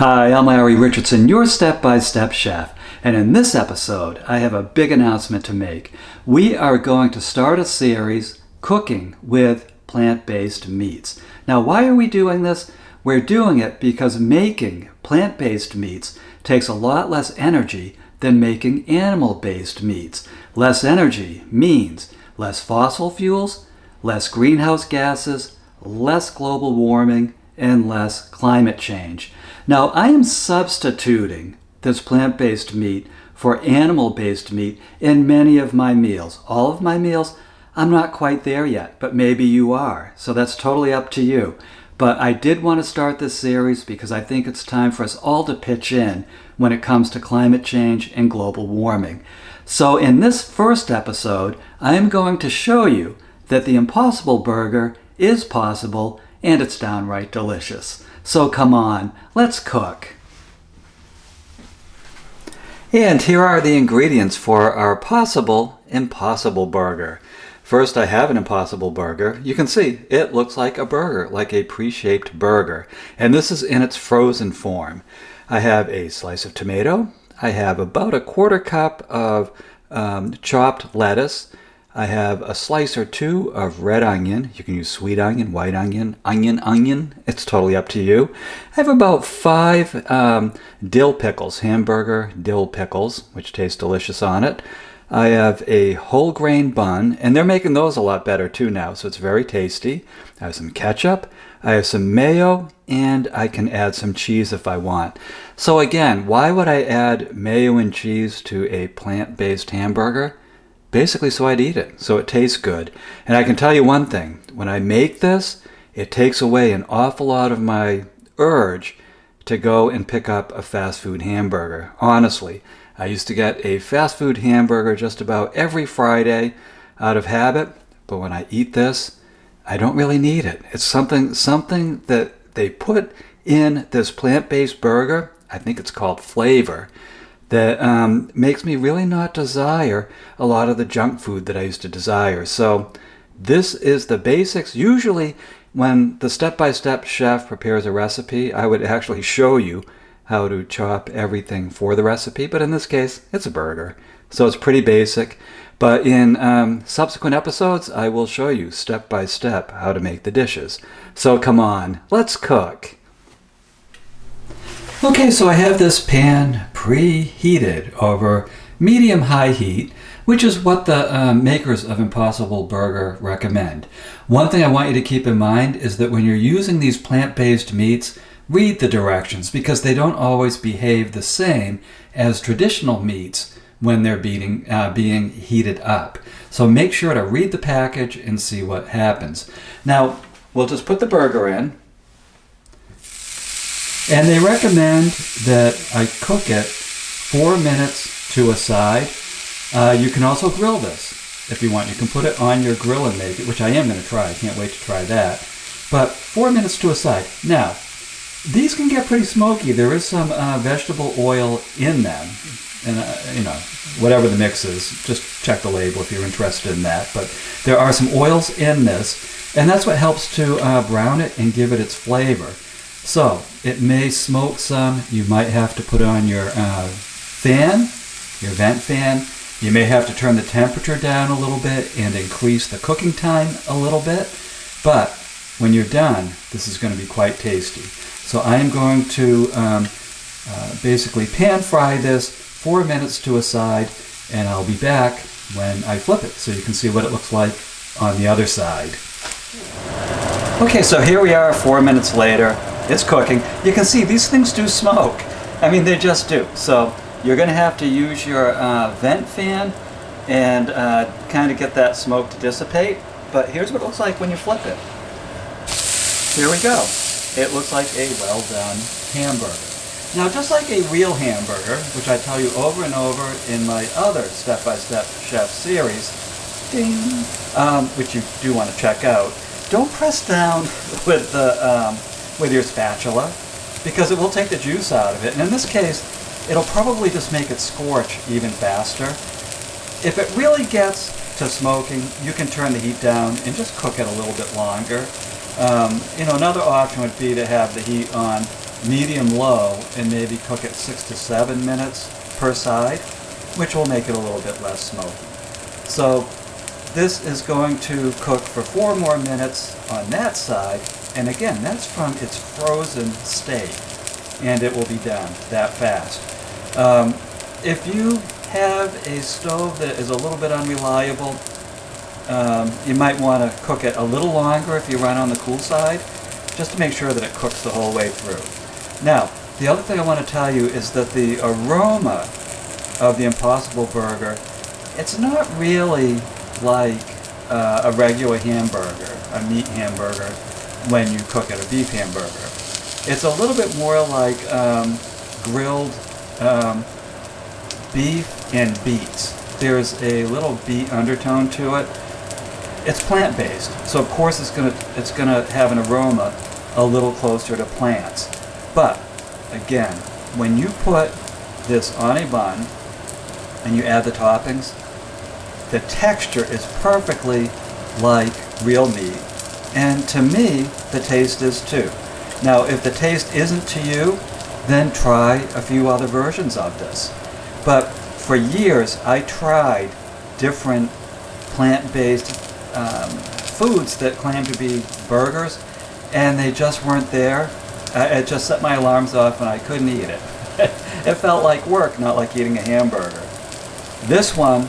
Hi, I'm Larry Richardson, your step-by-step chef, and in this episode I have a big announcement to make. We are going to start a series cooking with plant-based meats. Now, why are we doing this? We're doing it because making plant-based meats takes a lot less energy than making animal-based meats. Less energy means less fossil fuels, less greenhouse gases, less global warming, and less climate change. Now, I am substituting this plant-based meat for animal-based meat in many of my meals. All of my meals, I'm not quite there yet, but maybe you are. So that's totally up to you. But I did want to start this series because I think it's time for us all to pitch in when it comes to climate change and global warming. So in this first episode, I am going to show you that the Impossible Burger is possible and it's downright delicious. So come on, let's cook. And here are the ingredients for our possible Impossible Burger. First, I have an Impossible Burger. You can see it looks like a burger, like a pre-shaped burger. And this is in its frozen form. I have a slice of tomato. I have about a quarter cup of chopped lettuce. I have a slice or two of red onion. You can use sweet onion, white onion, onion. It's totally up to you. I have about 5 dill pickles, hamburger dill pickles, which taste delicious on it. I have a whole grain bun, and they're making those a lot better too now, so it's very tasty. I have some ketchup. I have some mayo, and I can add some cheese if I want. So again, why would I add mayo and cheese to a plant-based hamburger? Basically so I'd eat it, so it tastes good. And I can tell you one thing, when I make this, it takes away an awful lot of my urge to go and pick up a fast food hamburger. Honestly, I used to get a fast food hamburger just about every Friday out of habit, but when I eat this, I don't really need it. It's something that they put in this plant-based burger, I think it's called flavor, that makes me really not desire a lot of the junk food that I used to desire. So this is the basics. Usually when the step-by-step chef prepares a recipe, I would actually show you how to chop everything for the recipe, but in this case, it's a burger. So it's pretty basic. But in subsequent episodes, I will show you step-by-step how to make the dishes. So come on, let's cook. Okay, so I have this pan preheated over medium-high heat, which is what the makers of Impossible Burger recommend. One thing I want you to keep in mind is that when you're using these plant-based meats, read the directions because they don't always behave the same as traditional meats when they're being heated up. So make sure to read the package and see what happens. Now, we'll just put the burger in. And they recommend that I cook it 4 minutes to a side. You can also grill this if you want. You can put it on your grill and make it, which I am going to try. I can't wait to try that. But 4 minutes to a side. Now, these can get pretty smoky. There is some vegetable oil in them. And, whatever the mix is, just check the label if you're interested in that. But there are some oils in this, and that's what helps to brown it and give it its flavor. So it may smoke some. You might have to put on your fan, your vent fan. You may have to turn the temperature down a little bit and increase the cooking time a little bit. But when you're done, this is going to be quite tasty. So I am going to basically pan fry this 4 minutes to a side, and I'll be back when I flip it so you can see what it looks like on the other side. Okay, so here we are 4 minutes later. It's cooking. You can see these things do smoke. I mean, they just do. So you're going to have to use your vent fan and kind of get that smoke to dissipate. But here's what it looks like when you flip it. Here we go. It looks like a well-done hamburger. Now, just like a real hamburger, which I tell you over and over in my other step-by-step chef series, ding, which you do want to check out, don't press down with the with your spatula because it will take the juice out of it. And in this case, it'll probably just make it scorch even faster. If it really gets to smoking, you can turn the heat down and just cook it a little bit longer. Another option would be to have the heat on medium-low and maybe cook it 6 to 7 minutes per side, which will make it a little bit less smoky. So this is going to cook for 4 more minutes on that side, and again, that's from its frozen state, and it will be done that fast. If you have a stove that is a little bit unreliable, you might want to cook it a little longer if you run on the cool side, just to make sure that it cooks the whole way through. Now, the other thing I want to tell you is that the aroma of the Impossible Burger, it's not really like a regular hamburger, a meat hamburger, when you cook it, a beef hamburger. It's a little bit more like grilled beef and beets. There's a little beet undertone to it. It's plant-based, so of course it's gonna have an aroma a little closer to plants. But again, when you put this on a bun and you add the toppings, the texture is perfectly like real meat, and to me, the taste is too. Now, if the taste isn't to you, then try a few other versions of this. But for years, I tried different plant-based foods that claimed to be burgers, and they just weren't there. It just set my alarms off and I couldn't eat it. It felt like work, not like eating a hamburger. This one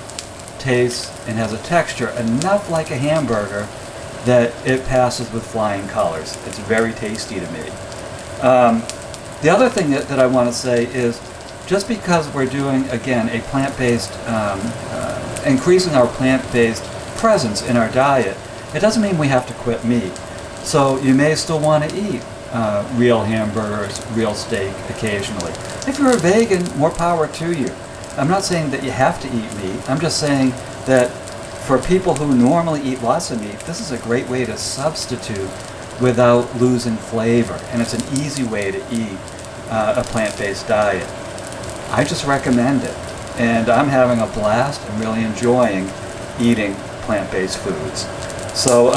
tastes and has a texture enough like a hamburger that it passes with flying colors. It's very tasty to me. The other thing that I want to say is, just because we're doing, again, a plant-based, increasing our plant-based presence in our diet, it doesn't mean we have to quit meat. So you may still want to eat real hamburgers, real steak occasionally. If you're a vegan, more power to you. I'm not saying that you have to eat meat. I'm just saying that for people who normally eat lots of meat, this is a great way to substitute without losing flavor. And it's an easy way to eat a plant-based diet. I just recommend it. And I'm having a blast and really enjoying eating plant-based foods. So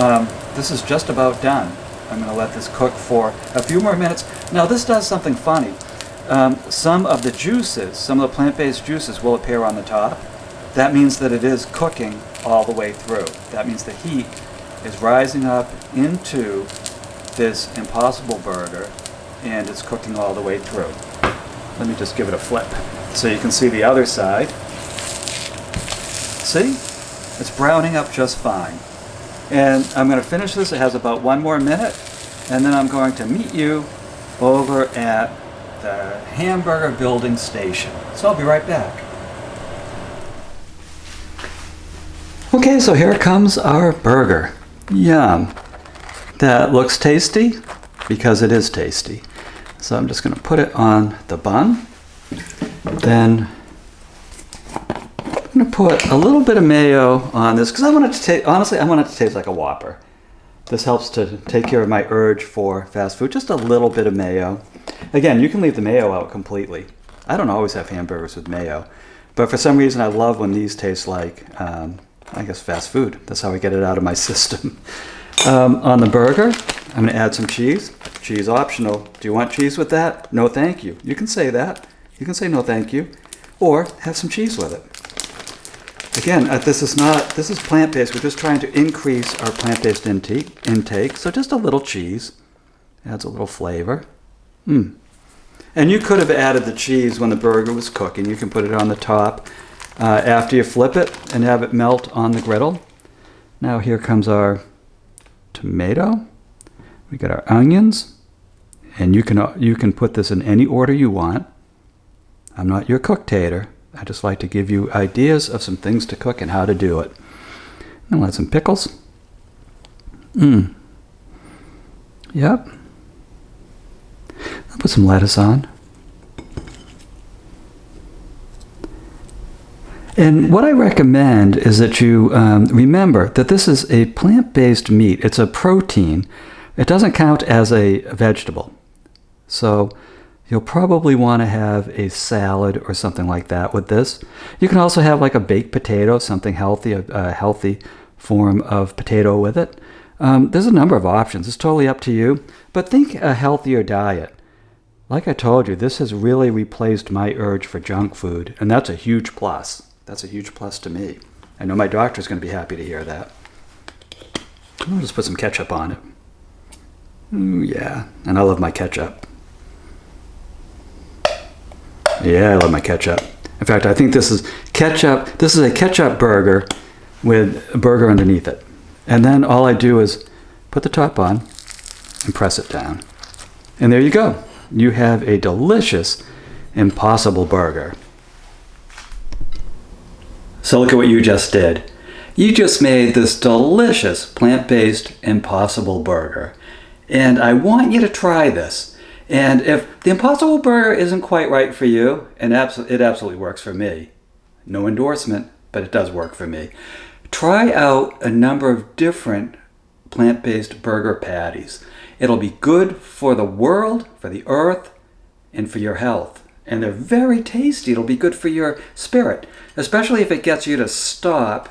this is just about done. I'm going to let this cook for a few more minutes. Now this does something funny. Some of the juices, some of the plant-based juices will appear on the top. That means that it is cooking all the way through. That means the heat is rising up into this Impossible Burger and it's cooking all the way through. Let me just give it a flip so you can see the other side. See? It's browning up just fine. And I'm going to finish this. It has about 1 more minute, and then I'm going to meet you over at the hamburger building station. So I'll be right back. Okay, so here comes our burger. Yum. That looks tasty because it is tasty. So I'm just going to put it on the bun. Then I'm going to put a little bit of mayo on this because I want it to taste, honestly, I want it to taste like a Whopper. This helps to take care of my urge for fast food. Just a little bit of mayo. Again, you can leave the mayo out completely. I don't always have hamburgers with mayo, but for some reason I love when these taste like, I guess, fast food. That's how I get it out of my system. On the burger, I'm going to add some cheese. Cheese optional. Do you want cheese with that? No, thank you. You can say that. You can say no, thank you. Or have some cheese with it. Again, this is plant-based. We're just trying to increase our plant-based intake. So just a little cheese adds a little flavor. And you could have added the cheese when the burger was cooking. You can put it on the top after you flip it and have it melt on the griddle. Now here comes our tomato. We got our onions, and you can put this in any order you want. I'm not your cooktator. I just like to give you ideas of some things to cook and how to do it. And we'll add some pickles. Yep. I'll put some lettuce on. And what I recommend is that you remember that this is a plant-based meat. It's a protein. It doesn't count as a vegetable. So you'll probably want to have a salad or something like that with this. You can also have like a baked potato, something healthy, a healthy form of potato with it. There's a number of options. It's totally up to you. But think a healthier diet. Like I told you, this has really replaced my urge for junk food, and that's a huge plus. That's a huge plus to me. I know my doctor's going to be happy to hear that. I'll just put some ketchup on it. Ooh, yeah, and I love my ketchup. Yeah, I love my ketchup. In fact, I think this is ketchup. This is a ketchup burger with a burger underneath it. And then all I do is put the top on and press it down. And there you go. You have a delicious Impossible Burger. So look at what you just did. You just made this delicious plant-based Impossible Burger. And I want you to try this. And if the Impossible Burger isn't quite right for you, and it absolutely works for me. No endorsement, but it does work for me. Try out a number of different plant-based burger patties. It'll be good for the world, for the earth, and for your health. And they're very tasty. It'll be good for your spirit, especially if it gets you to stop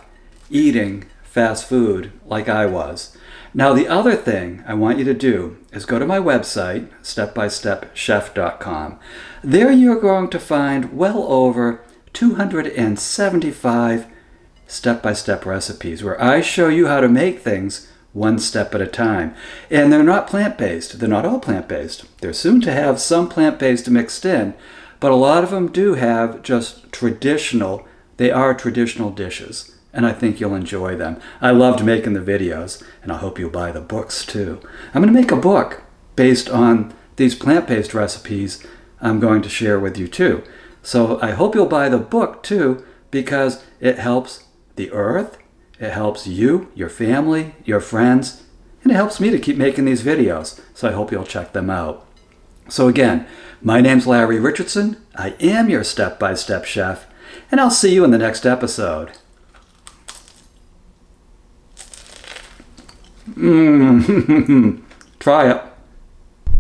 eating fast food like I was. Now, the other thing I want you to do is go to my website, stepbystepchef.com. There you're going to find well over 275 step-by-step recipes where I show you how to make things one step at a time. And they're not plant-based. They're not all plant-based. They're soon to have some plant-based mixed in, but a lot of them do have just traditional, they are traditional dishes. And I think you'll enjoy them. I loved making the videos, and I hope you'll buy the books too. I'm going to make a book based on these plant-based recipes I'm going to share with you too. So I hope you'll buy the book too, because it helps the earth, it helps you, your family, your friends, and it helps me to keep making these videos. So I hope you'll check them out. So again, my name's Larry Richardson. I am your step-by-step chef, and I'll see you in the next episode. Try it.